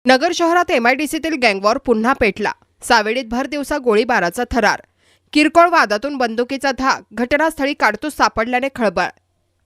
नगर शहरात एमआयडीसीतील गँगवॉर पुन्हा पेटला। सावेडीत भर दिवसा गोळीबाराचा थरार। किरकोळ वादातून बंदुकीचा धाक, घटनास्थळी काडतूस सापडल्याने खळबळ।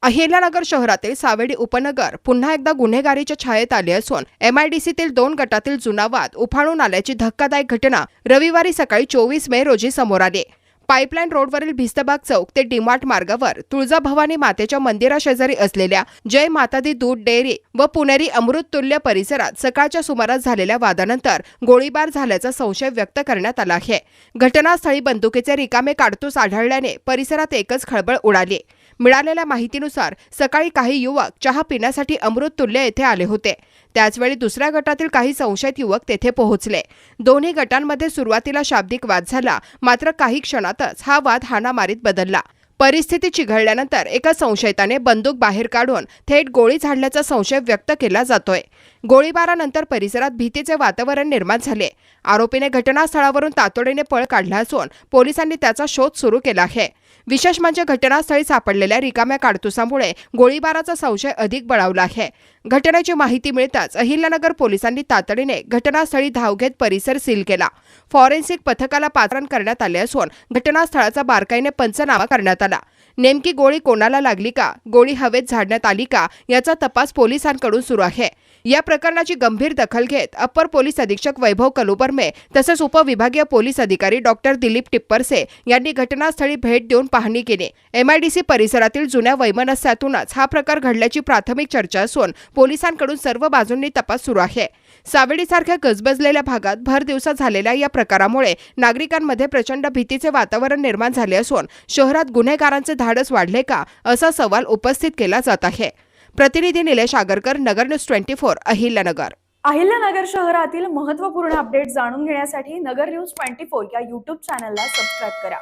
अहिल्यानगर शहरातील सावेडी उपनगर पुन्हा एकदा गुन्हेगारीच्या छायेत आले असून एमआयडीसीतील 2 गटातील जुना वाद उफाळून आल्याची धक्कादायक घटना रविवारी सकाळी 24 मे रोजी समोर आली। पाईपलाईन रोडवरील भिस्तबाग चौक ते डीमार्ट मार्गावर तुळजाभवानी मातेच्या मंदिराशेजारी असलेल्या जय माता दी दूध डेअरी व पुणेरी अमृततुल्य परिसरात सकाळच्या सुमारास झालेल्या वादानंतर गोळीबार झाल्याचा संशय व्यक्त करण्यात आला आहे। घटनास्थळी बंदुकीचे रिकामे काडतूस आढळल्याने परिसरात एकच खळबळ उडाली। मिळालेल्या माहितीनुसार सकाळी काही युवक चहा पिण्यासाठी अमृततुल्य येथे आले होते। त्याचवेळी दुसऱ्या गटातील काही संशयित युवक तेथे पोहोचले। दोन्ही गटांमध्ये सुरुवातीला शाब्दिक वाद झाला, मात्र काही क्षणातच हा वाद हाणामारीत बदलला। परिस्थिती चिघळल्यानंतर एका संशयिताने बंदूक बाहेर काढून थेट गोळी झाडल्याचा संशय व्यक्त केला जातोय। गोळीबारानंतर परिसरात भीतीचे वातावरण निर्माण झाले। आरोपीने घटनास्थळावरून तातडीने पळ काढला असून पोलिसांनी त्याचा शोध सुरू केला आहे। विशेष म्हणजे घटनास्थळी सापडलेल्या रिकाम्या काडतुसामुळे गोळीबाराचा संशय अधिक बळावला आहे। घटनेची माहिती मिळताच अहिल्यानगर पोलिसांनी तातडीने घटनास्थळी धाव घेत परिसर सील केला। फॉरेन्सिक पथकाला पाचारण करण्यात आले असून घटनास्थळाचा बारकाईने पंचनामा करण्यात आला। नेमकी गोळी कोणाला लागली का, गोळी हवेत झाडण्यात आली का याचा तपास पोलिसांकडून सुरू आहे। या प्रकरणाची गंभीर दखल घेत अप्पर पोलीस अधीक्षक वैभव कलुबर्मे तसेच उपविभागीय पोलीस अधिकारी डॉक्टर दिलीप टिप्परसे यांनी घटनास्थळी भेट देऊन पाहणी केली। एमआयडीसी परिसरातील जुन्या वैमनस्यातूनच हा प्रकार घडल्याची प्राथमिक चर्चा असून पोलिसांकडून सर्व बाजूंनी तपास सुरू आहे। सावेडीसारख्या गजबजलेल्या भागात भर दिवसा झालेल्या या प्रकारामुळे नागरिकांमध्ये प्रचंड भीतीचे वातावरण निर्माण झाले असून शहरात गुन्हेगारांचे धाडस वाढले का असा सवाल उपस्थित केला जात आहे। प्रतिनिधी निलेश आगरकर, नगर न्यूज 24, अहिल्यानगर। अहिल्यानगर शहरातील महत्त्वपूर्ण अपडेट जाणून घेण्यासाठी नगर न्यूज 24 या YouTube चॅनलला सबस्क्राइब करा।